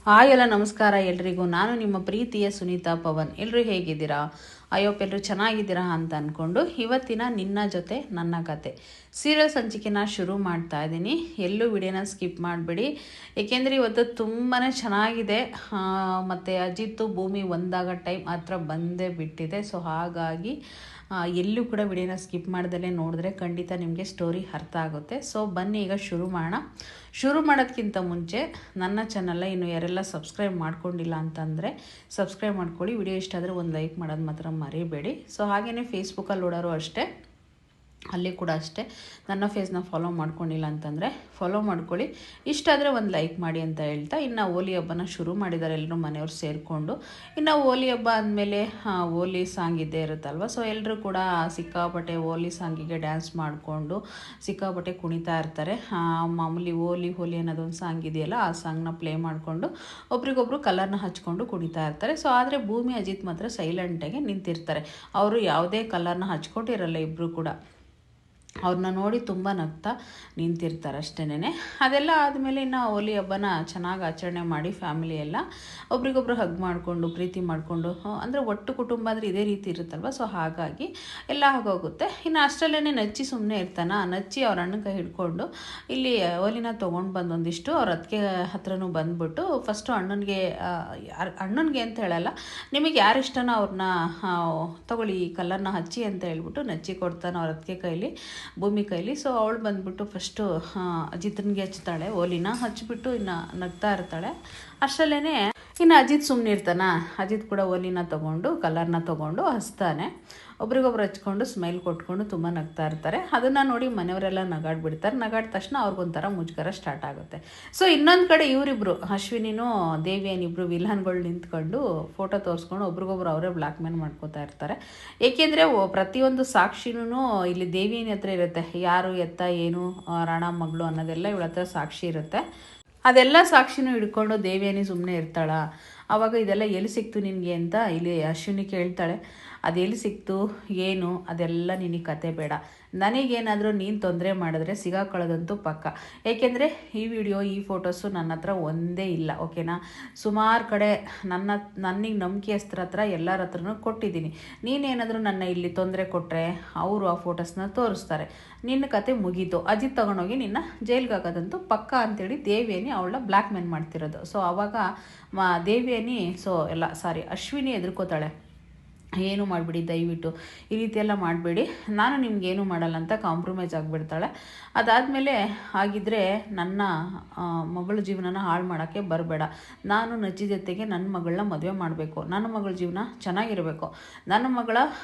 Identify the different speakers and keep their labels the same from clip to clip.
Speaker 1: Hi ಎಲ್ಲ ನಮಸ್ಕಾರ ಎಲ್ರಿಗೂ. ನಾನು ನಿಮ್ಮ ಪ್ರೀತಿಯ ಸುನೀತಾ ಪವನ್. ಎಲ್ಲರೂ ಹೇಗಿದ್ದೀರಾ? ಅಯ್ಯೋಪ್ ಎಲ್ಲರೂ ಚೆನ್ನಾಗಿದ್ದೀರಾ ಅಂತ ಅಂದ್ಕೊಂಡು ಇವತ್ತಿನ ನಿನ್ನ ಜೊತೆ ನನ್ನ ಕತೆ ಸೀರಿಯಲ್ ಸಂಚಿಕೆನ ಶುರು ಮಾಡ್ತಾ ಇದ್ದೀನಿ. ಎಲ್ಲೂ ವಿಡಿಯೋನ ಸ್ಕಿಪ್ ಮಾಡಬೇಡಿ, ಏಕೆಂದರೆ ಇವತ್ತು ತುಂಬಾ ಚೆನ್ನಾಗಿದೆ. ಮತ್ತು ಅಜಿತ್ತು ಭೂಮಿ ಒಂದಾಗ ಟೈಮ್ ಹತ್ರ ಬಂದೇ ಬಿಟ್ಟಿದೆ. ಸೊ ಹಾಗಾಗಿ ಎಲ್ಲೂ ಕೂಡ ವಿಡಿಯೋನ ಸ್ಕಿಪ್ ಮಾಡ್ದಲೇ ನೋಡಿದ್ರೆ ಖಂಡಿತ ನಿಮಗೆ ಸ್ಟೋರಿ ಅರ್ಥ ಆಗುತ್ತೆ. ಸೊ ಬನ್ನಿ ಈಗ ಶುರು ಮಾಡೋಣ. ಶುರು ಮಾಡೋದಕ್ಕಿಂತ ಮುಂಚೆ ನನ್ನ ಚಾನಲ್ನ ಇನ್ನು ಯಾರೆಲ್ಲ ಸಬ್ಸ್ಕ್ರೈಬ್ ಮಾಡ್ಕೊಂಡಿಲ್ಲ ಅಂತಂದರೆ ಸಬ್ಸ್ಕ್ರೈಬ್ ಮಾಡ್ಕೊಳ್ಳಿ. ವಿಡಿಯೋ ಇಷ್ಟ ಆದರೆ ಒಂದು ಲೈಕ್ ಮಾಡೋದು ಮಾತ್ರ ಮರಿಬೇಡಿ. ಸೊ ಹಾಗೆಯೇ ಫೇಸ್ಬುಕ್ಕಲ್ಲಿ ನೋಡೋರು ಅಷ್ಟೇ, ಅಲ್ಲಿ ಕೂಡ ಅಷ್ಟೇ, ನನ್ನ ಫೇಸ್ನ ಫಾಲೋ ಮಾಡ್ಕೊಂಡಿಲ್ಲ ಅಂತಂದರೆ ಫಾಲೋ ಮಾಡ್ಕೊಳ್ಳಿ. ಇಷ್ಟ ಆದರೆ ಒಂದು ಲೈಕ್ ಮಾಡಿ ಅಂತ ಹೇಳ್ತಾ, ಇನ್ನು ಹೋಲಿ ಹಬ್ಬನ ಶುರು ಮಾಡಿದ್ದಾರೆ ಎಲ್ಲರೂ ಮನೆಯವ್ರು ಸೇರಿಕೊಂಡು. ಇನ್ನು ಹೋಲಿ ಹಬ್ಬ ಅಂದಮೇಲೆ ಹೋಲಿ ಸಾಂಗ್ ಇದ್ದೇ ಇರುತ್ತಲ್ವ. ಸೊ ಎಲ್ಲರೂ ಕೂಡ ಸಿಕ್ಕಾಪಟ್ಟೆ ಹೋಲಿ ಸಾಂಗಿಗೆ ಡ್ಯಾನ್ಸ್ ಮಾಡಿಕೊಂಡು ಸಿಕ್ಕಾಪಟ್ಟೆ ಕುಣಿತಾ ಇರ್ತಾರೆ. ಮಾಮೂಲಿ ಹೋಲಿ ಹೋಲಿ ಅನ್ನೋದೊಂದು ಸಾಂಗ್ ಇದೆಯಲ್ಲ, ಆ ಸಾಂಗ್ನ ಪ್ಲೇ ಮಾಡಿಕೊಂಡು ಒಬ್ರಿಗೊಬ್ರು ಕಲರ್ನ ಹಚ್ಕೊಂಡು ಕುಣಿತಾ ಇರ್ತಾರೆ. ಸೊ ಆದರೆ ಭೂಮಿ ಅಜಿತ್ ಮಾತ್ರ ಸೈಲೆಂಟಾಗಿ ನಿಂತಿರ್ತಾರೆ. ಅವರು ಯಾವುದೇ ಕಲರ್ನ ಹಚ್ಕೊಂಡಿರಲ್ಲ, ಇಬ್ಬರು ಕೂಡ ಅವ್ರನ್ನ ನೋಡಿ ತುಂಬ ನಗ್ತಾ ನಿಂತಿರ್ತಾರೆ ಅಷ್ಟೇನೆ. ಅದೆಲ್ಲ ಆದಮೇಲೆ ಇನ್ನು ಹೋಲಿ ಹಬ್ಬನ ಚೆನ್ನಾಗಿ ಆಚರಣೆ ಮಾಡಿ ಫ್ಯಾಮಿಲಿ ಎಲ್ಲ ಒಬ್ರಿಗೊಬ್ರು ಹಗ್ ಮಾಡಿಕೊಂಡು ಪ್ರೀತಿ ಮಾಡಿಕೊಂಡು, ಅಂದರೆ ಒಟ್ಟು ಕುಟುಂಬ ಅಂದರೆ ಇದೇ ರೀತಿ ಇರುತ್ತಲ್ವ. ಸೊ ಹಾಗಾಗಿ ಎಲ್ಲ ಆಗೋಗುತ್ತೆ. ಇನ್ನು ಅಷ್ಟರಲ್ಲೇ ನಚ್ಚಿ ಸುಮ್ಮನೆ ಇರ್ತಾನೆ. ನಚ್ಚಿ ಅವ್ರ ಅಣ್ಣನ ಕೈ ಹಿಡ್ಕೊಂಡು ಇಲ್ಲಿ ಹೋಲಿನ ತೊಗೊಂಡು ಬಂದು ಒಂದಿಷ್ಟು ಅವ್ರ ಅದಕ್ಕೆ ಹತ್ರನೂ ಬಂದ್ಬಿಟ್ಟು ಫಸ್ಟು ಅಣ್ಣನಿಗೆ ಅಂತ ಹೇಳಲ್ಲ, ನಿಮಗೆ ಯಾರು ಇಷ್ಟನೋ ಅವ್ರನ್ನ ತಗೊಳ್ಳಿ ಈ ಕಲರ್ನ ಹಚ್ಚಿ ಅಂತ ಹೇಳ್ಬಿಟ್ಟು ನಚ್ಚಿ ಕೊಡ್ತಾನೆ ಅವ್ರ ಅದಕ್ಕೆ ಕೈಲಿ, ಭೂಮಿ ಕೈಲಿ. ಸೊ ಅವಳು ಬಂದ್ಬಿಟ್ಟು ಫಸ್ಟು ಅಜಿತ್ನಿಗೆ ಹಚ್ತಾಳೆ, ಹೋಲಿನ ಹಚ್ಬಿಟ್ಟು ಇನ್ನು ನಗ್ತಾ ಇರ್ತಾಳೆ. ಅಷ್ಟರಲ್ಲೇ ಇನ್ನು ಅಜಿತ್ ಸುಮ್ಮನೆ ಇರ್ತಾನೆ. ಅಜಿತ್ ಕೂಡ ಹೋಲಿನ ತೊಗೊಂಡು ಕಲರ್ನ ತೊಗೊಂಡು ಹಚ್ತಾನೆ. ಒಬ್ರಿಗೊಬ್ರು ಹಚ್ಕೊಂಡು ಸ್ಮೈಲ್ ಕೊಟ್ಕೊಂಡು ತುಂಬ ನಗ್ತಾ ಇರ್ತಾರೆ. ಅದನ್ನು ನೋಡಿ ಮನೆಯವರೆಲ್ಲ ನಗಾಡ್ಬಿಡ್ತಾರೆ. ನಗಾಡಿದ ತಕ್ಷಣ ಅವ್ರಿಗೊಂಥರ ಮುಜುಗರ ಸ್ಟಾರ್ಟ್ ಆಗುತ್ತೆ. ಸೊ ಇನ್ನೊಂದು ಕಡೆ ಇವರಿಬ್ಬರು ಅಶ್ವಿನಿನೂ ದೇವಿಯನಿಬ್ಬರು ವಿಲನ್ಗಳು ನಿಂತ್ಕೊಂಡು ಫೋಟೋ ತೋರಿಸ್ಕೊಂಡು ಒಬ್ರಿಗೊಬ್ರು ಅವರೇ ಬ್ಲ್ಯಾಕ್ ಮೇಲ್ ಮಾಡ್ಕೋತಾ ಇರ್ತಾರೆ. ಏಕೆಂದರೆ ಪ್ರತಿಯೊಂದು ಸಾಕ್ಷಿನೂ ಇಲ್ಲಿ ದೇವಿಯನ ಹತ್ರ ಇರುತ್ತೆ. ಯಾರು ಎತ್ತ ಏನು ರಾಣ ಮಗಳು ಅನ್ನೋದೆಲ್ಲ ಇವಳ ಹತ್ರ ಸಾಕ್ಷಿ ಇರುತ್ತೆ. ಅದೆಲ್ಲ ಸಾಕ್ಷಿನೂ ಹಿಡ್ಕೊಂಡು ದೇವಿಯನಿ ಸುಮ್ಮನೆ ಇರ್ತಾಳ. ಆವಾಗ ಇದೆಲ್ಲ ಎಲ್ಲಿ ಸಿಕ್ತು ನಿನಗೆ ಅಂತ ಇಲ್ಲಿ ಅಶ್ವಿನಿ ಕೇಳ್ತಾಳೆ. ಅದೆಲ್ಲಿ ಸಿಕ್ತು ಏನು ಅದೆಲ್ಲ ನಿನಗೆ ಕತೆ ಬೇಡ, ನನಗೇನಾದರೂ ನೀನು ತೊಂದರೆ ಮಾಡಿದ್ರೆ ಸಿಗಾಕೊಳ್ಳೋದಂತೂ ಪಕ್ಕ. ಏಕೆಂದರೆ ಈ ವಿಡಿಯೋ ಈ ಫೋಟೋಸು ನನ್ನ ಹತ್ರ ಒಂದೇ ಇಲ್ಲ, ಓಕೆನಾ. ಸುಮಾರು ಕಡೆ ನನಗೆ ನಂಬಿಕೆಯಸ್ತ್ರ ಹತ್ರ ಎಲ್ಲರ ಹತ್ರನೂ ಕೊಟ್ಟಿದ್ದೀನಿ. ನೀನೇನಾದರೂ ನನ್ನ ಇಲ್ಲಿ ತೊಂದರೆ ಕೊಟ್ಟರೆ ಅವರು ಆ ಫೋಟೋಸ್ನ ತೋರಿಸ್ತಾರೆ, ನಿನ್ನ ಕತೆ ಮುಗೀತು, ಅಜಿತ್ ತೊಗೊಂಡೋಗಿ ನಿನ್ನ ಜೈಲ್ಗೆ ಹಾಕೋದಂತೂ ಪಕ್ಕ ಅಂತೇಳಿ ದೇವಿಯನಿ ಅವಳ ಬ್ಲ್ಯಾಕ್ ಮೇಲ್ ಮಾಡ್ತಿರೋದು. ಸೊ ಆವಾಗ ದೇವಿಯನಿ ಅಶ್ವಿನಿ ಎದುರ್ಕೋತಾಳೆ. ಏನು ಮಾಡಿಬಿಡಿ ದಯವಿಟ್ಟು ಈ ರೀತಿ ಎಲ್ಲ ಮಾಡಬೇಡಿ, ನಾನು ನಿಮ್ಗೇನು ಮಾಡಲ್ಲ ಅಂತ ಕಾಂಪ್ರಮೈಸ್ ಆಗಿಬಿಡ್ತಾಳೆ. ಅದಾದಮೇಲೆ ಆಗಿದ್ದರೆ ನನ್ನ ಮಗಳ ಜೀವನನ ಹಾಳು ಮಾಡೋಕ್ಕೆ ಬರಬೇಡ, ನಾನು ನಚ್ಚಿ ಜೊತೆಗೆ ನನ್ನ ಮಗಳನ್ನ ಮದುವೆ ಮಾಡಬೇಕು, ನನ್ನ ಮಗಳ ಜೀವನ ಚೆನ್ನಾಗಿರಬೇಕು, ನನ್ನ ಮಗಳ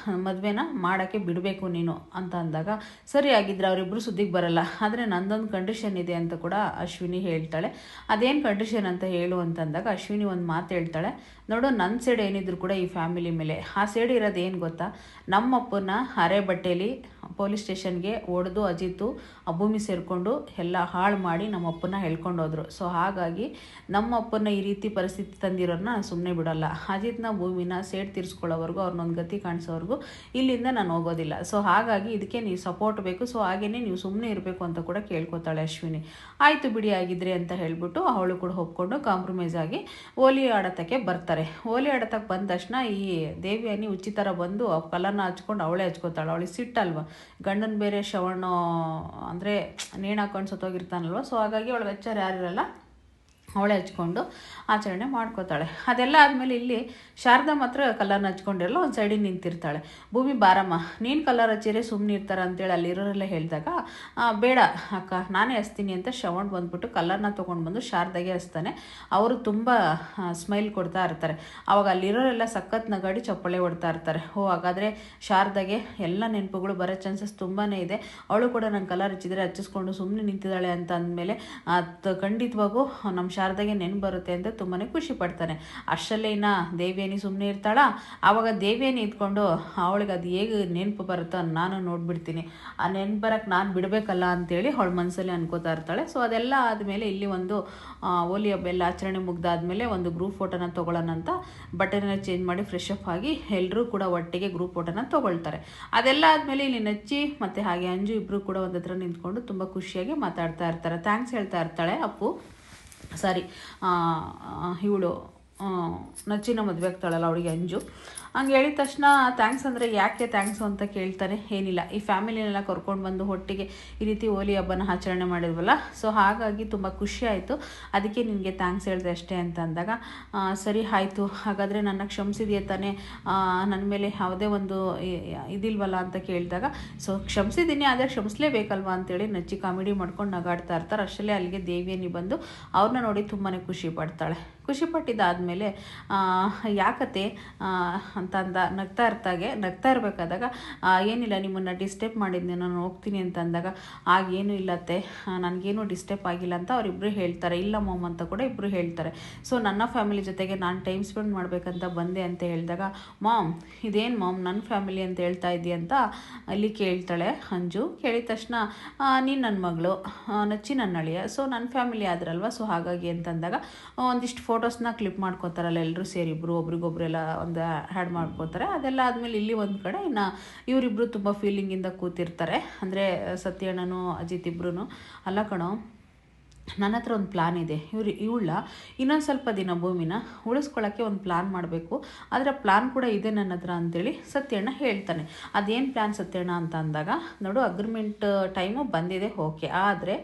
Speaker 1: ಮದುವೆನ ಮಾಡೋಕ್ಕೆ ಬಿಡಬೇಕು ನೀನು ಅಂತ ಅಂದಾಗ, ಸರಿ ಆಗಿದ್ದರೆ ಅವರಿಬ್ಬರು ಸುದ್ದಿಗೆ ಬರಲ್ಲ, ಆದರೆ ನಂದೊಂದು ಕಂಡೀಷನ್ ಇದೆ ಅಂತ ಕೂಡ ಅಶ್ವಿನಿ ಹೇಳ್ತಾಳೆ. ಅದೇನು ಕಂಡೀಷನ್ ಅಂತ ಹೇಳು ಅಂತಂದಾಗ ಅಶ್ವಿನಿ ಒಂದು ಮಾತು ಹೇಳ್ತಾಳೆ, ನೋಡು ನನ್ನ ಸೈಡ್ ಏನಿದ್ರು ಕೂಡ ಈ ಫ್ಯಾಮಿಲಿ ಮೇಲೆ ಆ ಸೈಡ್ ಇರೋದು ಏನು ಗೊತ್ತಾ, ನಮ್ಮಪ್ಪನ ಅರೆ ಬಟ್ಟೆಯಲ್ಲಿ ಪೊಲೀಸ್ ಸ್ಟೇಷನ್ಗೆ ಹೊಡೆದು ಅಜಿತ್ತು ಭೂಮಿ ಸೇರಿಕೊಂಡು ಎಲ್ಲ ಹಾಳು ಮಾಡಿ ನಮ್ಮಪ್ಪನ ಹೇಳ್ಕೊಂಡು ಹೋದ್ರು. ಸೊ ಹಾಗಾಗಿ ನಮ್ಮಪ್ಪನ ಈ ರೀತಿ ಪರಿಸ್ಥಿತಿ ತಂದಿರೋರನ್ನ ಸುಮ್ಮನೆ ಬಿಡೋಲ್ಲ, ಅಜಿತ್ನ ಭೂಮಿನ ಸೇಡ್ ತೀರಿಸ್ಕೊಳ್ಳೋವರೆಗೂ ಅವ್ರನ್ನೊಂದು ಗತಿ ಕಾಣಿಸೋವರೆಗೂ ಇಲ್ಲಿಂದ ನಾನು ಹೋಗೋದಿಲ್ಲ. ಸೊ ಹಾಗಾಗಿ ಇದಕ್ಕೆ ನೀವು ಸಪೋರ್ಟ್ ಬೇಕು, ಸೊ ಹಾಗೇನೆ ನೀವು ಸುಮ್ಮನೆ ಇರಬೇಕು ಅಂತ ಕೂಡ ಕೇಳ್ಕೊತಾಳೆ ಅಶ್ವಿನಿ. ಆಯಿತು ಬಿಡಿ ಆಗಿದ್ರೆ ಅಂತ ಹೇಳ್ಬಿಟ್ಟು ಅವಳು ಕೂಡ ಒಪ್ಕೊಂಡು ಕಾಂಪ್ರಮೈಸ್ ಆಗಿ ಹೋಲಿ ಆಡತಕ್ಕೆ ಬರ್ತಾರೆ. ಹೋಲಿ ಆಡತಕ್ಕೆ ಬಂದ ತಕ್ಷಣ ಈ ದೇವಿಯನಿ ಉಚ್ಚಿ ಥರ ಬಂದು ಕಲರ್ನ ಹಚ್ಕೊಂಡು ಅವಳೇ ಹಚ್ಕೋತಾಳೆ. ಅವಳಿಗೆ ಸಿಟ್ಟಲ್ವ, ಗಂಡನ ಬೇರೆ ಶ್ರವಣ ಅಂದರೆ ನೇಣು ಹಾಕೊಂಡು ಸತ್ತೋಗಿರ್ತಾನಲ್ವ. ಸೊ ಹಾಗಾಗಿ ಅವಳಿಗೆ ಹಚ್ಚಾರ ಯಾರಿರಲ್ಲ, ಅವಳೇ ಹಚ್ಕೊಂಡು ಆಚರಣೆ ಮಾಡ್ಕೋತಾಳೆ. ಅದೆಲ್ಲ ಆದಮೇಲೆ ಇಲ್ಲಿ ಶಾರದಾ ಮಾತ್ರ ಕಲರ್ನ ಹಚ್ಕೊಂಡಿರಲ್ಲ, ಒಂದು ಸೈಡಿಗೆ ನಿಂತಿರ್ತಾಳೆ. ಭೂಮಿ ಬಾರಮ್ಮ ನೀನು ಕಲರ್ ಹಚ್ಚಿರೆ ಸುಮ್ಮನೆ ಇರ್ತಾರೆ ಅಂತೇಳಿ ಅಲ್ಲಿರೋರೆಲ್ಲ ಹೇಳಿದಾಗ, ಬೇಡ ಅಕ್ಕ ನಾನೇ ಹಚ್ತೀನಿ ಅಂತ ಶ್ರವಣ್ ಬಂದ್ಬಿಟ್ಟು ಕಲರ್ನ ತೊಗೊಂಡು ಬಂದು ಶಾರದಾಗೆ ಹಚ್ತಾನೆ. ಅವರು ತುಂಬ ಸ್ಮೈಲ್ ಕೊಡ್ತಾ ಇರ್ತಾರೆ. ಆವಾಗ ಅಲ್ಲಿರೋರೆಲ್ಲ ಸಖತ್ ನಗಾಡಿ ಚಪ್ಪಳೆ ಹೊಡ್ತಾ ಇರ್ತಾರೆ. ಹಾಗಾದರೆ ಶಾರದಾಗೆ ಎಲ್ಲ ನೆನಪುಗಳು ಬರೋ ಚಾನ್ಸಸ್ ತುಂಬಾ ಇದೆ, ಅವಳು ಕೂಡ ನಾನು ಕಲರ್ ಹಚ್ಚಿದರೆ ಹಚ್ಚಿಸ್ಕೊಂಡು ಸುಮ್ಮನೆ ನಿಂತಿದ್ದಾಳೆ ಅಂತ ಅಂದಮೇಲೆ ಖಂಡಿತವಾಗೂ ನಮ್ಮ ಶಾರದಾಗೆ ನೆನಪು ಬರುತ್ತೆ ಅಂತ ತುಂಬಾ ಖುಷಿ ಪಡ್ತಾನೆ. ಅಷ್ಟರಲ್ಲೇ ಇನ್ನು ದೇವಿಯನಿ ಸುಮ್ಮನೆ ಇರ್ತಾಳ. ಆವಾಗ ದೇವಿಯನಿ ಇದ್ಕೊಂಡು ಅವಳಿಗೆ ಅದು ಹೇಗೆ ನೆನಪು ಬರುತ್ತೋ ನಾನು ನೋಡ್ಬಿಡ್ತೀನಿ, ಆ ನೆನಪು ಬರೋಕ್ಕೆ ನಾನು ಬಿಡಬೇಕಲ್ಲ ಅಂತೇಳಿ ಅವಳ ಮನಸ್ಸಲ್ಲಿ ಅನ್ಕೋತಾ ಇರ್ತಾಳೆ. ಸೊ ಅದೆಲ್ಲ ಆದಮೇಲೆ ಇಲ್ಲಿ ಒಂದು ಹೋಲಿ ಹಬ್ಬ ಎಲ್ಲ ಆಚರಣೆ ಮುಗ್ದಾದ್ಮೇಲೆ ಒಂದು ಗ್ರೂಪ್ ಫೋಟೋನ ತೊಗೊಳ್ಳೋಣ ಅಂತ ಬಟ್ಟೆನ ಚೇಂಜ್ ಮಾಡಿ ಫ್ರೆಶ್ ಅಪ್ ಆಗಿ ಎಲ್ಲರೂ ಕೂಡ ಒಟ್ಟಿಗೆ ಗ್ರೂಪ್ ಫೋಟೋನ ತೊಗೊಳ್ತಾರೆ. ಅದೆಲ್ಲ ಆದಮೇಲೆ ಇಲ್ಲಿ ನಚ್ಚಿ ಮತ್ತು ಹಾಗೆ ಅಂಜು ಇಬ್ಬರು ಕೂಡ ಒಂದು ಹತ್ರ ನಿಂತ್ಕೊಂಡು ತುಂಬ ಖುಷಿಯಾಗಿ ಮಾತಾಡ್ತಾ ಇರ್ತಾರೆ. ಥ್ಯಾಂಕ್ಸ್ ಹೇಳ್ತಾ ಇರ್ತಾಳೆ ಅಪ್ಪು. ಸಾರಿ ಇವಳು ನಚ್ಚಿನ ಮದುವೆ ಆಗ್ತಾಳಲ್ಲ ಅವಳಿಗೆ ಅಂಜು. ಹಂಗೆ ಹೇಳಿದ ತಕ್ಷಣ ಥ್ಯಾಂಕ್ಸ್ ಅಂದರೆ ಯಾಕೆ ಥ್ಯಾಂಕ್ಸು ಅಂತ ಕೇಳ್ತಾನೆ. ಏನಿಲ್ಲ, ಈ ಫ್ಯಾಮಿಲಿನೆಲ್ಲ ಕರ್ಕೊಂಡು ಬಂದು ಒಟ್ಟಿಗೆ ಈ ರೀತಿ ಹೋಲಿ ಹಬ್ಬನ ಆಚರಣೆ ಮಾಡಿದ್ವಲ್ಲ, ಸೊ ಹಾಗಾಗಿ ತುಂಬ ಖುಷಿ ಆಯಿತು, ಅದಕ್ಕೆ ನಿನಗೆ ಥ್ಯಾಂಕ್ಸ್ ಹೇಳಿದೆ ಅಷ್ಟೇ ಅಂತ ಅಂದಾಗ, ಸರಿ ಆಯಿತು, ಹಾಗಾದರೆ ನನ್ನ ಕ್ಷಮಿಸಿದೆಯೇ ತಾನೇ, ನನ್ನ ಮೇಲೆ ಯಾವುದೇ ಒಂದು ಇದಿಲ್ವಲ್ಲ ಅಂತ ಕೇಳಿದಾಗ, ಸೊ ಕ್ಷಮಿಸಿದ್ದೀನಿ ಆದರೆ ಕ್ಷಮಿಸಲೇಬೇಕಲ್ವಾ ಅಂತೇಳಿ ನಚ್ಚಿ ಕಾಮಿಡಿ ಮಾಡ್ಕೊಂಡು ನಗಾಡ್ತಾ ಇರ್ತಾರೆ. ಅಷ್ಟರಲ್ಲೇ ಅಲ್ಲಿಗೆ ದೇವಿಯನಿ ಬಂದು ಅವ್ರನ್ನ ನೋಡಿ ತುಂಬಾ ಖುಷಿ ಪಡ್ತಾಳೆ. ಖುಷಿ ಪಟ್ಟಿದ್ದಾದಮೇಲೆ ಯಾಕತ್ತೆ ಅಂತ ನಗ್ತಾ ಇರಬೇಕಾದಾಗ, ಏನಿಲ್ಲ ನಿಮ್ಮನ್ನು ಡಿಸ್ಟರ್ಬ್ ಮಾಡಿದ್ನಿ, ನಾನು ಹೋಗ್ತೀನಿ ಅಂತ ಅಂದಾಗ, ಆಗೇನು ಇಲ್ಲತ್ತೆ, ನನಗೇನು ಡಿಸ್ಟರ್ಬ್ ಆಗಿಲ್ಲ ಅಂತ ಅವರಿಬ್ಬರು ಹೇಳ್ತಾರೆ. ಇಲ್ಲ ಮಾಮ್ ಅಂತ ಕೂಡ ಇಬ್ಬರು ಹೇಳ್ತಾರೆ. ಸೊ ನನ್ನ ಫ್ಯಾಮಿಲಿ ಜೊತೆಗೆ ನಾನು ಟೈಮ್ ಸ್ಪೆಂಡ್ ಮಾಡಬೇಕಂತ ಬಂದೆ ಅಂತ ಹೇಳಿದಾಗ, ಮಾಮ್ ಇದೇನು ಮಾಮ್ ನನ್ನ ಫ್ಯಾಮಿಲಿ ಅಂತ ಹೇಳ್ತಾ ಇದ್ದಿ ಅಂತ ಅಲ್ಲಿ ಕೇಳ್ತಾಳೆ ಅಂಜು. ಕೇಳಿದ ತಕ್ಷಣ, ನೀನು ನನ್ನ ಮಗಳು, ನಚ್ಚಿ ನನ್ನ ಅಳಿಯ, ಸೊ ನನ್ನ ಫ್ಯಾಮಿಲಿ ಆದ್ರಲ್ವ, ಸೊ ಹಾಗಾಗಿ ಅಂತಂದಾಗ ಒಂದಿಷ್ಟು ಫೋಟೋಸ್ನ ಕ್ಲಿಪ್ ಮಾಡ್ಕೋತಾರಲ್ಲ ಎಲ್ಲರೂ ಸೇರಿ, ಇಬ್ಬರು ಒಬ್ರಿಗೊಬ್ರೆಲ್ಲ ಒಂದು ಹ್ಯಾಡ್ ಮಾಡ್ಕೋತಾರೆ. ಅದೆಲ್ಲ ಆದಮೇಲೆ ಇಲ್ಲಿ ಒಂದು ಕಡೆ ಇನ್ನು ಇವರಿಬ್ಬರು ತುಂಬ ಫೀಲಿಂಗಿಂದ ಕೂತಿರ್ತಾರೆ. ಅಂದರೆ ಸತ್ಯಣ್ಣನೂ ಅಜಿತ್ ಇಬ್ಬರೂ, ಅಲ್ಲ ಕಣೋ ನನ್ನ ಹತ್ರ ಒಂದು ಪ್ಲ್ಯಾನ್ ಇದೆ, ಇವಳ ಇನ್ನೊಂದು ಸ್ವಲ್ಪ ದಿನ ಭೂಮಿನ ಉಳಿಸ್ಕೊಳ್ಳೋಕ್ಕೆ ಒಂದು ಪ್ಲ್ಯಾನ್ ಮಾಡಬೇಕು, ಆದರೆ ಪ್ಲ್ಯಾನ್ ಕೂಡ ಇದೆ ನನ್ನ ಹತ್ರ ಅಂತೇಳಿ ಸತ್ಯಣ್ಣ ಹೇಳ್ತಾನೆ. ಅದೇನು ಪ್ಲ್ಯಾನ್ ಸತ್ಯಣ್ಣ ಅಂತ ಅಂದಾಗ, ನೋಡು ಅಗ್ರಿಮೆಂಟ್ ಟೈಮು ಬಂದಿದೆ, ಓಕೆ, ಆದರೆ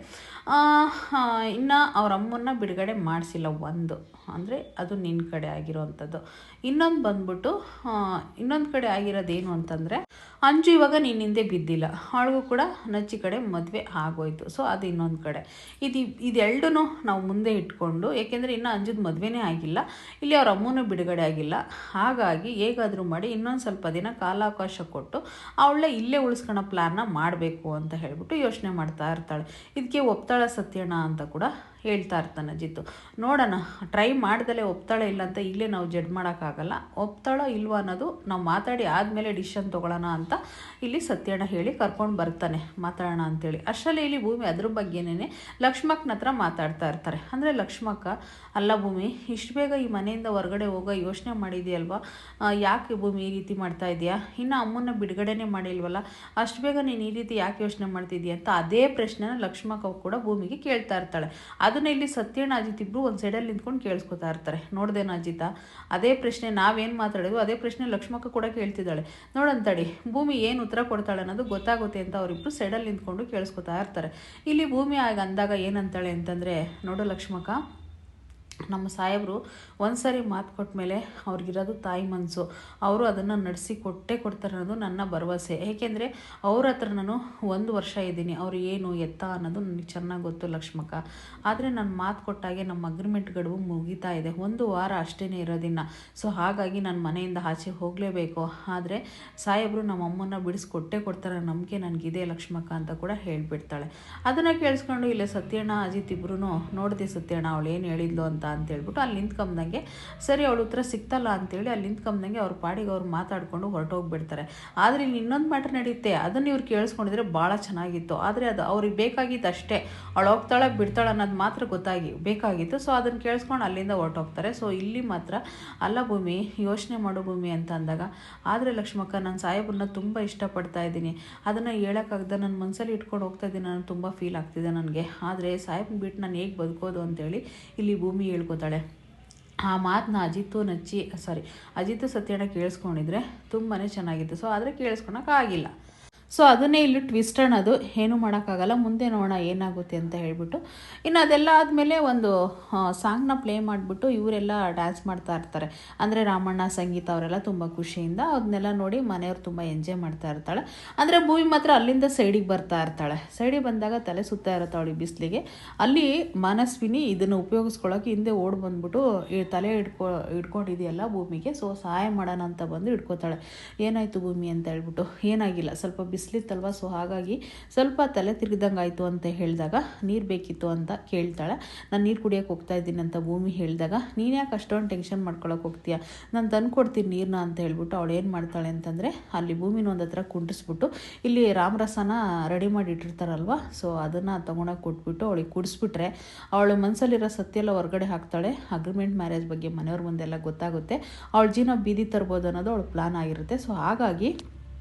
Speaker 1: ಇನ್ನು ಅವ್ರ ಅಮ್ಮನ್ನ ಬಿಡುಗಡೆ ಮಾಡಿಸಿಲ್ಲ ಒಂದು, ಅಂದರೆ ಅದು ನಿನ್ನ ಕಡೆ ಆಗಿರೋವಂಥದ್ದು. ಇನ್ನೊಂದು ಬಂದ್ಬಿಟ್ಟು ಇನ್ನೊಂದು ಕಡೆ ಆಗಿರೋದೇನು ಅಂತಂದರೆ, ಅಂಜು ಇವಾಗ ನೀನು ಹಿಂದೆ ಬಿದ್ದಿಲ್ಲ, ಅವಳಿಗೂ ಕೂಡ ನಚ್ಚಿ ಕಡೆ ಮದುವೆ ಆಗೋಯ್ತು. ಸೊ ಅದು ಇನ್ನೊಂದು ಕಡೆ. ಇದೆರಡೂ ನಾವು ಮುಂದೆ ಇಟ್ಕೊಂಡು, ಏಕೆಂದರೆ ಇನ್ನೂ ಅಂಜುದು ಮದುವೆನೇ ಆಗಿಲ್ಲ, ಇಲ್ಲಿ ಅವ್ರ ಅಮ್ಮನೂ ಬಿಡುಗಡೆ ಆಗಿಲ್ಲ, ಹಾಗಾಗಿ ಹೇಗಾದರೂ ಮಾಡಿ ಇನ್ನೊಂದು ಸ್ವಲ್ಪ ದಿನ ಕಾಲಾವಕಾಶ ಕೊಟ್ಟು ಅವಳೇ ಇಲ್ಲೇ ಉಳಿಸ್ಕೊಳ್ಳೋ ಪ್ಲ್ಯಾನ್ನ ಮಾಡಬೇಕು ಅಂತ ಹೇಳಿಬಿಟ್ಟು ಯೋಚನೆ ಮಾಡ್ತಾ ಇರ್ತಾಳೆ. ಇದಕ್ಕೆ ಒಪ್ತಾಳ ಸತ್ಯಣ್ಣ ಅಂತ ಕೂಡ ಹೇಳ್ತಾ ಇರ್ತಾನೆ ಅಜಿತ್ತು. ನೋಡೋಣ, ಟ್ರೈ ಮಾಡ್ದಲೇ ಒಪ್ತಾಳೆ ಇಲ್ಲ ಅಂತ ಈಗಲೇ ನಾವು ಜಡ್ಜ್ ಮಾಡೋಕ್ಕಾಗಲ್ಲ, ಒಪ್ತಾಳೋ ಇಲ್ವೋ ಅನ್ನೋದು ನಾವು ಮಾತಾಡಿ ಆದಮೇಲೆ ಡಿಸಿಷನ್ ತೊಗೊಳ್ಳೋಣ ಅಂತ ಇಲ್ಲಿ ಸತ್ಯಣ್ಣ ಹೇಳಿ ಕರ್ಕೊಂಡು ಬರ್ತಾನೆ, ಮಾತಾಡೋಣ ಅಂತೇಳಿ. ಅಷ್ಟರಲ್ಲಿ ಇಲ್ಲಿ ಭೂಮಿ ಅದ್ರ ಬಗ್ಗೆನೇ ಲಕ್ಷ್ಮಕ್ಕನ ಹತ್ರ ಮಾತಾಡ್ತಾ ಇರ್ತಾರೆ. ಅಂದರೆ ಲಕ್ಷ್ಮಕ್ಕ, ಅಲ್ಲ ಭೂಮಿ, ಇಷ್ಟು ಬೇಗ ಈ ಮನೆಯಿಂದ ಹೊರಗಡೆ ಹೋಗೋ ಯೋಚನೆ ಮಾಡಿದೆಯಲ್ವಾ, ಯಾಕೆ ಭೂಮಿ ಈ ರೀತಿ ಮಾಡ್ತಾ ಇದೆಯಾ, ಇನ್ನು ಅಮ್ಮನ್ನ ಬಿಡುಗಡೆನೇ ಮಾಡಿಲ್ವಲ್ಲ, ಅಷ್ಟು ಬೇಗ ನೀನು ಈ ರೀತಿ ಯಾಕೆ ಯೋಚನೆ ಮಾಡ್ತಿದ್ದೀಯ ಅಂತ ಅದೇ ಪ್ರಶ್ನೆನ ಲಕ್ಷ್ಮಕ್ಕ ಕೂಡ ಭೂಮಿಗೆ ಕೇಳ್ತಾ ಇರ್ತಾಳೆ. ಅದನ್ನ ಇಲ್ಲಿ ಸತ್ಯಣ್ಣ ಅಜಿತ್ ಇಬ್ಬರು ಒಂದು ಸೈಡಲ್ಲಿ ನಿಂತ್ಕೊಂಡು ಕೇಳಿಸ್ಕೊತಾ ಇರ್ತಾರೆ. ನೋಡ್ದೇನ ಅಜಿತ, ಅದೇ ಪ್ರಶ್ನೆ ನಾವೇನು ಮಾತಾಡೋದು ಅದೇ ಪ್ರಶ್ನೆ ಲಕ್ಷ್ಮಕ್ಕ ಕೂಡ ಕೇಳ್ತಿದ್ದಾಳೆ. ನೋಡಂತಡಿ ಭೂಮಿ ಏನು ಉತ್ತರ ಕೊಡ್ತಾಳೆ ಅನ್ನೋದು ಗೊತ್ತಾಗುತ್ತೆ ಅಂತ ಅವರಿಬ್ಬರು ಸೈಡಲ್ಲಿ ನಿಂತ್ಕೊಂಡು ಕೇಳಿಸ್ಕೊತಾ ಇರ್ತಾರೆ. ಇಲ್ಲಿ ಭೂಮಿ ಆಗ ಅಂದಾಗ ಏನಂತಾಳೆ ಅಂತಂದರೆ, ನೋಡು ಲಕ್ಷ್ಮಕ್ಕ, ನಮ್ಮ ಸಾಹೇಬರು ಒಂದು ಸಾರಿ ಮಾತು ಕೊಟ್ಟ ಮೇಲೆ ಅವ್ರಿಗಿರೋದು ತಾಯಿ ಮನಸ್ಸು, ಅವರು ಅದನ್ನು ನಡೆಸಿ ಕೊಡ್ತಾರೆ ಅನ್ನೋದು ನನ್ನ ಭರವಸೆ. ಏಕೆಂದರೆ ಅವ್ರ ಹತ್ರ ನಾನು 1 ವರ್ಷ ಇದ್ದೀನಿ, ಅವರು ಏನು ಎತ್ತ ಅನ್ನೋದು ನನಗೆ ಚೆನ್ನಾಗಿ ಗೊತ್ತು ಲಕ್ಷ್ಮಕ್ಕ. ಆದರೆ ನಾನು ಮಾತು ಕೊಟ್ಟಾಗೆ ನಮ್ಮ ಅಗ್ರಿಮೆಂಟ್ ಗಡುವು ಮುಗಿತಾ ಇದೆ, 1 ವಾರ ಅಷ್ಟೇ ಇರೋದಿನ್ನ. ಸೊ ಹಾಗಾಗಿ ನಾನು ಮನೆಯಿಂದ ಆಚೆ ಹೋಗಲೇಬೇಕು, ಆದರೆ ಸಾಹೇಬರು ನಮ್ಮ ಅಮ್ಮನ್ನ ಕೊಡ್ತಾರೆ ನಂಬಿಕೆ ನನಗಿದೆ ಲಕ್ಷ್ಮಕ್ಕ ಅಂತ ಕೂಡ ಹೇಳಿಬಿಡ್ತಾಳೆ. ಅದನ್ನು ಕೇಳಿಸ್ಕೊಂಡು ಇಲ್ಲೇ ಸತ್ಯಣ್ಣ ಅಜಿತ್ ಇಬ್ಬರೂ, ನೋಡಿದೆ ಸತ್ಯಣ್ಣ ಅವಳು ಏನು ಹೇಳಿದ್ಲು ಅಂತ ಹೇಳ್ಬಿಟ್ಟು ಅಲ್ಲಿ ನಿಂತ್ಕೊಂಬಂದಂಗೆ, ಸರಿ ಅವಳು ಉತ್ತರ ಸಿಕ್ತಲ್ಲ ಅಂತೇಳಿ ಅಲ್ಲಿ ನಿಂತ್ಕೊಂಬಂದಂಗೆ ಅವ್ರ ಪಾಡಿಗೆ ಅವ್ರು ಮಾತಾಡಿಕೊಂಡು ಹೊರಟೋಗ್ಬಿಡ್ತಾರೆ. ಆದರೆ ಇಲ್ಲಿ ಇನ್ನೊಂದು ಮ್ಯಾಟ್ರ್ ನಡೆಯುತ್ತೆ, ಅದನ್ನು ಇವ್ರು ಕೇಳಿಸ್ಕೊಂಡಿದ್ರೆ ಭಾಳ ಚೆನ್ನಾಗಿತ್ತು. ಆದರೆ ಅದು ಅವ್ರಿಗೆ ಬೇಕಾಗಿತ್ತು ಅಷ್ಟೇ, ಅವಳು ಹೋಗ್ತಾಳೆ ಬಿಡ್ತಾಳೆ ಅನ್ನೋದು ಮಾತ್ರ ಬೇಕಾಗಿತ್ತು. ಸೊ ಅದನ್ನು ಕೇಳಿಸ್ಕೊಂಡು ಅಲ್ಲಿಂದ ಹೊರಟೋಗ್ತಾರೆ. ಸೊ ಇಲ್ಲಿ ಮಾತ್ರ, ಅಲ್ಲ ಭೂಮಿ, ಯೋಚನೆ ಮಾಡು ಭೂಮಿ ಅಂತ ಅಂದಾಗ, ಆದರೆ ಲಕ್ಷ್ಮಕ್ಕ, ನಾನು ಸಾಹೇಬ್ರನ್ನ ತುಂಬ ಇಷ್ಟಪಡ್ತಾ ಇದ್ದೀನಿ, ಅದನ್ನು ಹೇಳೋಕ್ಕಾಗ್ದೆ ನನ್ನ ಮನಸ್ಸಲ್ಲಿ ಇಟ್ಕೊಂಡು ಹೋಗ್ತಾ ಇದ್ದೀನಿ, ನಾನು ತುಂಬ ಫೀಲ್ ಆಗ್ತಿದೆ ನನಗೆ, ಆದರೆ ಸಾಹೇಬ್ನ ಬಿಟ್ಟು ನಾನು ಹೇಗೆ ಬದುಕೋದು ಅಂತೇಳಿ ಇಲ್ಲಿ ಭೂಮಿ ಹೇಳ್ಕೊತಾಳೆ. ಆ ಮಾತನ್ನ ಅಜಿತ್ ಸತ್ಯಣ್ಣ ಕೇಳಿಸ್ಕೊಂಡಿದ್ರೆ ತುಂಬಾ ಚೆನ್ನಾಗಿತ್ತು. ಸೊ ಆದರೆ ಕೇಳಿಸ್ಕೊಳಕ್ಕಾಗಿಲ್ಲ. ಸೊ ಅದನ್ನೇ ಇಲ್ಲಿ ಟ್ವಿಸ್ಟ್ ಅನ್ನೋದು, ಏನೂ ಮಾಡೋಕ್ಕಾಗಲ್ಲ, ಮುಂದೆ ನೋಡೋಣ ಏನಾಗುತ್ತೆ ಅಂತ ಹೇಳ್ಬಿಟ್ಟು. ಇನ್ನು ಅದೆಲ್ಲ ಆದಮೇಲೆ ಒಂದು ಸಾಂಗ್ನ ಪ್ಲೇ ಮಾಡಿಬಿಟ್ಟು ಇವರೆಲ್ಲ ಡ್ಯಾನ್ಸ್ ಮಾಡ್ತಾ ಇರ್ತಾರೆ. ಅಂದರೆ ರಾಮಣ್ಣ, ಸಂಗೀತ ಅವರೆಲ್ಲ ತುಂಬ ಖುಷಿಯಿಂದ ಅದನ್ನೆಲ್ಲ ನೋಡಿ ಮನೆಯವ್ರು ತುಂಬ ಎಂಜಾಯ್ ಮಾಡ್ತಾ ಇರ್ತಾಳೆ. ಅಂದರೆ ಭೂಮಿ ಮಾತ್ರ ಅಲ್ಲಿಂದ ಸೈಡಿಗೆ ಬರ್ತಾ ಇರ್ತಾಳೆ. ಸೈಡಿಗೆ ಬಂದಾಗ ತಲೆ ಸುತ್ತಾ ಇರುತ್ತೆ ಅವಳಿಗೆ ಬಿಸಿಲಿಗೆ. ಅಲ್ಲಿ ಮನಸ್ವಿನಿ ಇದನ್ನು ಉಪಯೋಗಿಸ್ಕೊಳ್ಳೋಕೆ ಹಿಂದೆ ಓಡಿ ಬಂದ್ಬಿಟ್ಟು ತಲೆ ಹಿಡ್ಕೊಂಡಿದೆಯಲ್ಲ ಭೂಮಿಗೆ, ಸೊ ಸಹಾಯ ಮಾಡೋಣ ಅಂತ ಬಂದು ಹಿಡ್ಕೋತಾಳೆ. ಏನಾಯಿತು ಭೂಮಿ ಅಂತ ಹೇಳ್ಬಿಟ್ಟು, ಏನಾಗಿಲ್ಲ, ಸ್ವಲ್ಪ ಬಿಸಿಲಿತ್ತಲ್ವ, ಸೊ ಹಾಗಾಗಿ ಸ್ವಲ್ಪ ತಲೆ ತಿರುಗಿದಂಗೆ ಆಯಿತು ಅಂತ ಹೇಳಿದಾಗ, ನೀರು ಬೇಕಿತ್ತು ಅಂತ ಕೇಳ್ತಾಳೆ. ನಾನು ನೀರು ಕುಡಿಯೋಕೆ ಹೋಗ್ತಾ ಇದ್ದೀನಿ ಅಂತ ಭೂಮಿ ಹೇಳಿದಾಗ, ನೀನು ಯಾಕೆ ಅಷ್ಟೊಂದು ಟೆನ್ಷನ್ ಮಾಡ್ಕೊಳಕ್ಕೆ ಹೋಗ್ತೀಯ, ನಾನು ತಂದು ಕೊಡ್ತೀನಿ ನೀರನ್ನ ಅಂತ ಹೇಳ್ಬಿಟ್ಟು ಅವಳು ಏನು ಮಾಡ್ತಾಳೆ ಅಂತಂದರೆ, ಅಲ್ಲಿ ಭೂಮಿನ ಒಂದು ಹತ್ರ ಕುಂಡಿಸ್ಬಿಟ್ಟು ಇಲ್ಲಿ ರಾಮರಸನ ರೆಡಿ ಮಾಡಿ ಇಟ್ಟಿರ್ತಾರಲ್ವ, ಸೊ ಅದನ್ನು ತೊಗೊಂಡೋಗಿ ಕೊಟ್ಬಿಟ್ಟು ಅವಳಿಗೆ ಕುಡಿಸ್ಬಿಟ್ರೆ ಅವಳು ಮನಸ್ಸಲ್ಲಿರೋ ಸತ್ಯ ಎಲ್ಲ ಹೊರಗಡೆ ಹಾಕ್ತಾಳೆ. ಅಗ್ರಿಮೆಂಟ್ ಮ್ಯಾರೇಜ್ ಬಗ್ಗೆ ಮನೆಯವ್ರ ಮುಂದೆಲ್ಲ ಗೊತ್ತಾಗುತ್ತೆ, ಅವಳ ಜೀವನ ಬೀದಿ ತರ್ಬೋದು ಅನ್ನೋದು ಅವಳು ಪ್ಲಾನ್ ಆಗಿರುತ್ತೆ. ಸೊ ಹಾಗಾಗಿ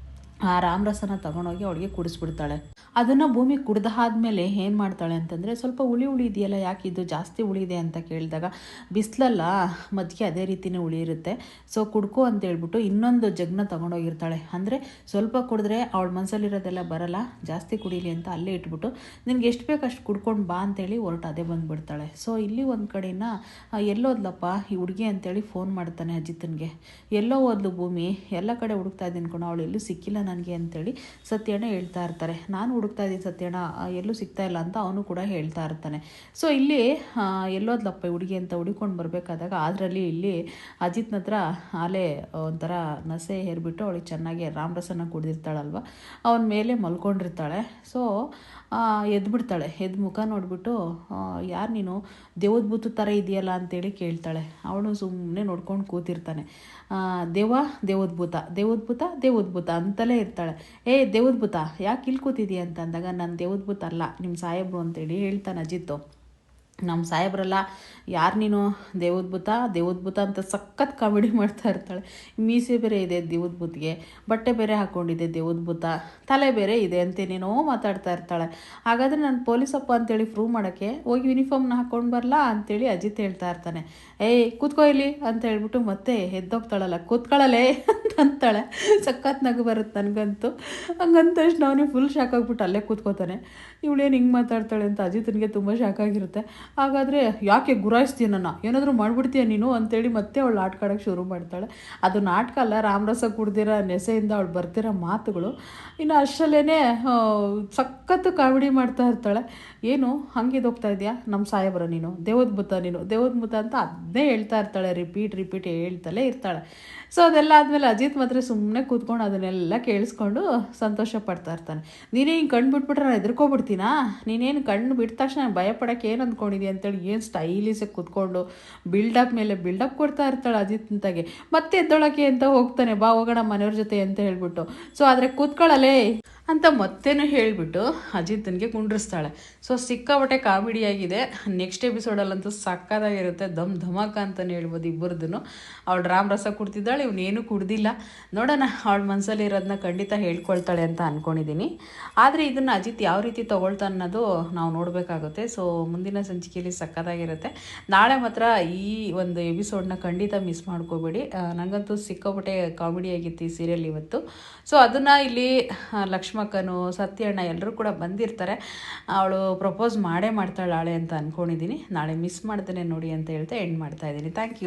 Speaker 1: ಆ ರಾಮರಸನ ತಗೊಂಡೋಗಿ ಅವಳಿಗೆ ಕುಡಿಸ್ಬಿಡ್ತಾಳೆ. ಅದನ್ನು ಭೂಮಿ ಕುಡ್ದಾದ್ಮೇಲೆ ಏನು ಮಾಡ್ತಾಳೆ ಅಂತಂದರೆ, ಸ್ವಲ್ಪ ಹುಳಿ ಹುಳಿ ಇದೆಯಲ್ಲ, ಯಾಕೆ ಇದು ಜಾಸ್ತಿ ಹುಳಿ ಇದೆ ಅಂತ ಕೇಳಿದಾಗ, ಬಿಸಿಲಲ್ಲ ಮಧ್ಯೆ ಅದೇ ರೀತಿಯೇ ಹುಳಿ ಇರುತ್ತೆ, ಸೊ ಕುಡ್ಕೊ ಅಂತ ಹೇಳ್ಬಿಟ್ಟು ಇನ್ನೊಂದು ಜಗ್ನ ತೊಗೊಂಡೋಗಿರ್ತಾಳೆ. ಅಂದರೆ ಸ್ವಲ್ಪ ಕುಡಿದ್ರೆ ಅವಳ ಮನಸ್ಸಲ್ಲಿರೋದೆಲ್ಲ ಬರಲ್ಲ, ಜಾಸ್ತಿ ಕುಡೀಲಿ ಅಂತ ಅಲ್ಲೇ ಇಟ್ಬಿಟ್ಟು ನಿನಗೆ ಎಷ್ಟು ಬೇಕು ಅಷ್ಟು ಕುಡ್ಕೊಂಡು ಬಾ ಅಂತೇಳಿ ಹೊರಟು ಅದೇ ಬಂದುಬಿಡ್ತಾಳೆ. ಸೊ ಇಲ್ಲಿ ಒಂದು ಕಡೆನ ಎಲ್ಲೋದ್ಲಪ್ಪ ಈ ಹುಡುಗಿ ಅಂತೇಳಿ ಫೋನ್ ಮಾಡ್ತಾನೆ ಅಜಿತನಿಗೆ. ಎಲ್ಲೋ ಹೋದ್ಲು ಭೂಮಿ, ಎಲ್ಲ ಕಡೆ ಹುಡುಕ್ತಾ ಇದ್ದೀನಿ ಕಣೋ, ಅವಳು ಎಲ್ಲೂ ಸಿಕ್ಕಿಲ್ಲ ನನಗೆ ಅಂತೇಳಿ ಸತ್ಯಣ್ಣ ಹೇಳ್ತಾ ಇರ್ತಾರೆ. ನಾನು ಹುಡುಕ್ತಾ ಇದ್ದೀನಿ ಸತ್ಯಣ್ಣ, ಎಲ್ಲೂ ಸಿಗ್ತಾ ಇಲ್ಲ ಅಂತ ಅವನು ಕೂಡ ಹೇಳ್ತಾ ಇರ್ತಾನೆ. ಸೊ ಇಲ್ಲಿ ಎಲ್ಲೋದ್ಲಪ್ಪ ಹುಡುಗಿ ಅಂತ ಹುಡುಕೊಂಡು ಬರಬೇಕಾದಾಗ ಅದರಲ್ಲಿ ಇಲ್ಲಿ ಅಜಿತ್ನ ಹತ್ರ ಆಲೇ ಒಂಥರ ನಸೆ ಹೇರ್ಬಿಟ್ಟು ಅವಳಿಗೆ ಚೆನ್ನಾಗಿ ರಾಮರಸನ ಕುಡಿದಿರ್ತಾಳಲ್ವ, ಅವನ ಮೇಲೆ ಮಲ್ಕೊಂಡಿರ್ತಾಳೆ. ಸೊ ಎದ್ಬಿಡ್ತಾಳೆ. ಎದ್ದು ಮುಖ ನೋಡಿಬಿಟ್ಟು, ಯಾರು ನೀನು, ದೇವದ ಭೂತ ಥರ ಇದೆಯಲ್ಲ ಅಂತೇಳಿ ಕೇಳ್ತಾಳೆ. ಅವನು ಸುಮ್ಮನೆ ನೋಡ್ಕೊಂಡು ಕೂತಿರ್ತಾನೆ. ದೇವದ ಭೂತ ಅಂತಲೇ ಇರ್ತಾಳೆ. ದೇವದ ಭೂತ ಯಾಕೆ ಇಲ್ಲಿ ಕೂತಿದೀಯ ಅಂತ ಅಂದಾಗ, ನಾನು ದೇವದ ಭೂತ ಅಲ್ಲ, ನಿಮ್ಮ ಸಾಹೇಬರು ಅಂತೇಳಿ ಹೇಳ್ತಾನೆ ಅಜಿತ್ತು. ನಮ್ಮ ಸಾಹೇಬ್ರಲ್ಲ, ಯಾರು ನೀನು, ದೇವದ ಭೂತ ಅಂತ ಸಖತ್ ಕಾಮಿಡಿ ಮಾಡ್ತಾ ಇರ್ತಾಳೆ. ಮೀಸೆ ಬೇರೆ ಇದೆ ದೇವದ ಭೂತ್ಗೆ, ಬಟ್ಟೆ ಬೇರೆ ಹಾಕ್ಕೊಂಡಿದೆ ದೇವದ ಭೂತ, ತಲೆ ಬೇರೆ ಇದೆ ಅಂತೇನೇನೋ ಮಾತಾಡ್ತಾ ಇರ್ತಾಳೆ. ಹಾಗಾದರೆ ನಾನು ಪೊಲೀಸಪ್ಪ ಅಂತೇಳಿ ಪ್ರೂವ್ ಮಾಡೋಕ್ಕೆ ಹೋಗಿ ಯೂನಿಫಾರ್ಮ್ನ ಹಾಕ್ಕೊಂಡು ಬರಲಾ ಅಂತೇಳಿ ಅಜಿತ್ ಹೇಳ್ತಾ ಇರ್ತಾನೆ. ಕೂತ್ಕೋ ಇಲ್ಲಿ ಅಂತ ಹೇಳ್ಬಿಟ್ಟು ಮತ್ತೆ ಎದ್ದೋಗ್ತಾಳಲ್ಲ, ಕೂತ್ಕೊಳ್ಳಲೇ ಅಂತ ಅಂತಾಳೆ. ಸಖತ್ ನಗು ಬರುತ್ತೆ ನನಗಂತೂ. ಹಂಗಂದ ತಕ್ಷಣ ಅವನಿಗೆ ಫುಲ್ ಶಾಕ್ ಆಗಿಬಿಟ್ಟು ಅಲ್ಲೇ ಕೂತ್ಕೋತಾನೆ. ಇವಳೇನು ಹಿಂಗೆ ಮಾತಾಡ್ತಾಳೆ ಅಂತ ಅಜಿತನಿಗೆ ತುಂಬ ಶಾಕ್ ಆಗಿರುತ್ತೆ. ಹಾಗಾದರೆ ಯಾಕೆ ಗುರಾಯಿಸ್ತೀಯ, ನನ್ನ ಏನಾದರೂ ಮಾಡಿಬಿಡ್ತೀಯ ನೀನು ಅಂತೇಳಿ ಮತ್ತೆ ಅವಳು ನಾಟಕ ಆಡೋಕ್ಕೆ ಶುರು ಮಾಡ್ತಾಳೆ. ಅದು ನಾಟಕ ಅಲ್ಲ, ರಾಮರಸ ಕುಡ್ದಿರೋ ನೆಸೆಯಿಂದ ಅವಳು ಬರ್ತಿರೋ ಮಾತುಗಳು. ಇನ್ನು ಅಷ್ಟರಲ್ಲೇ ಸಖತ್ತು ಕಾಮಿಡಿ ಮಾಡ್ತಾ ಇರ್ತಾಳೆ. ಏನು ಹಂಗಿದೋಗ್ತಾ ಇದೆಯಾ, ನಮ್ಮ ಸಾಹೇಬರ ನೀನು, ದೇವದ ಭೂತ ಅಂತ ಅದನ್ನೇ ಹೇಳ್ತಾ ಇರ್ತಾಳೆ, ರಿಪೀಟ್ ಹೇಳ್ತಲೇ ಇರ್ತಾಳೆ. ಸೊ ಅದೆಲ್ಲ ಆದಮೇಲೆ ಅಜಿತ್ ಮಾತ್ರ ಸುಮ್ಮನೆ ಕೂತ್ಕೊಂಡು ಅದನ್ನೆಲ್ಲ ಕೇಳಿಸ್ಕೊಂಡು ಸಂತೋಷ ಪಡ್ತಾ ಇರ್ತಾನೆ. ನೀನೇ ಹಿಂಗೆ ಕಣ್ಣು ಬಿಟ್ಬಿಟ್ರೆ ನಾನು ಹೆದರ್ಕೊಬಿಡ್ತೀನಾ, ನೀನೇನು ಕಣ್ಣು ಬಿಟ್ಟ ತಕ್ಷಣ ಭಯಪಡೋಕ್ಕೆ ಏನು ಅಂದ್ಕೊಂಡಿದ್ಯಾ ಅಂತೇಳಿ ಏನು ಸ್ಟೈಲಿಸಾಗಿ ಕೂತ್ಕೊಂಡು ಬಿಲ್ಡಪ್ ಮೇಲೆ ಬಿಲ್ಡಪ್ ಕೊಡ್ತಾ ಇರ್ತಾಳೆ ಅಜಿತ್ ಅಂತಾಗೆ. ಮತ್ತೆ ಎದ್ದೊಳಕ್ಕೆ ಅಂತ ಹೋಗ್ತಾನೆ, ಬಾ ಹೋಗೋಣ ಮನೆಯವ್ರ ಜೊತೆ ಅಂತ ಹೇಳ್ಬಿಟ್ಟು. ಸೊ ಆದರೆ ಕೂತ್ಕೊಳ್ಳಲೇ ಅಂತ ಮತ್ತೇನು ಹೇಳಿಬಿಟ್ಟು ಅಜಿತನಿಗೆ ಕುಂಡ್ರಿಸ್ತಾಳೆ. ಸೊ ಸಿಕ್ಕಾಪಟ್ಟೆ ಕಾಮಿಡಿಯಾಗಿದೆ. ನೆಕ್ಸ್ಟ್ ಎಪಿಸೋಡಲ್ಲಂತೂ ಸಕ್ಕತ್ತಾಗಿರುತ್ತೆ, ಧಮಾಕ ಅಂತಲೇ ಹೇಳ್ಬೋದು ಇಬ್ಬರದ್ದು. ಅವಳು ರಾಮರಸ ಕುಡ್ತಿದ್ದಾಳೆ, ಇವನೇನು ಕುಡ್ದಿಲ್ಲ. ನೋಡೋಣ, ಅವಳ ಮನಸ್ಸಲ್ಲಿ ಇರೋದನ್ನ ಖಂಡಿತ ಹೇಳ್ಕೊಳ್ತಾಳೆ ಅಂತ ಅಂದ್ಕೊಂಡಿದ್ದೀನಿ. ಆದರೆ ಇದನ್ನು ಅಜಿತ್ ಯಾವ ರೀತಿ ತೊಗೊಳ್ತಾ ಅನ್ನೋದು ನಾವು ನೋಡಬೇಕಾಗುತ್ತೆ. ಸೊ ಮುಂದಿನ ಸಂಚಿಕೆಯಲ್ಲಿ ಸಕ್ಕತ್ತಾಗಿರುತ್ತೆ. ನಾಳೆ ಮಾತ್ರ ಈ ಒಂದು ಎಪಿಸೋಡನ್ನ ಖಂಡಿತ ಮಿಸ್ ಮಾಡ್ಕೋಬೇಡಿ. ನನಗಂತೂ ಸಿಕ್ಕಾಪಟ್ಟೆ ಕಾಮಿಡಿಯಾಗಿತ್ತು ಈ ಸೀರಿಯಲ್ ಇವತ್ತು. ಸೊ ಅದನ್ನು ಇಲ್ಲಿ ಲಕ್ಷ್ಮಕ್ಕನು, ಸತ್ಯಣ್ಣ ಎಲ್ಲರೂ ಕೂಡ ಬಂದಿರ್ತಾರೆ. ಅವಳು ಪ್ರಪೋಸ್ ಮಾಡೇ ಮಾಡ್ತಾಳೆ ನಾಳೆ ಅಂತ ಅಂದ್ಕೊಂಡಿದ್ದೀನಿ. ನಾಳೆ ಮಿಸ್ ಮಾಡ್ತೇನೆ ನೋಡಿ ಅಂತ ಹೇಳ್ತಾ ಎಂಡ್ ಮಾಡ್ತಾ ಇದ್ದೀನಿ. Thank you.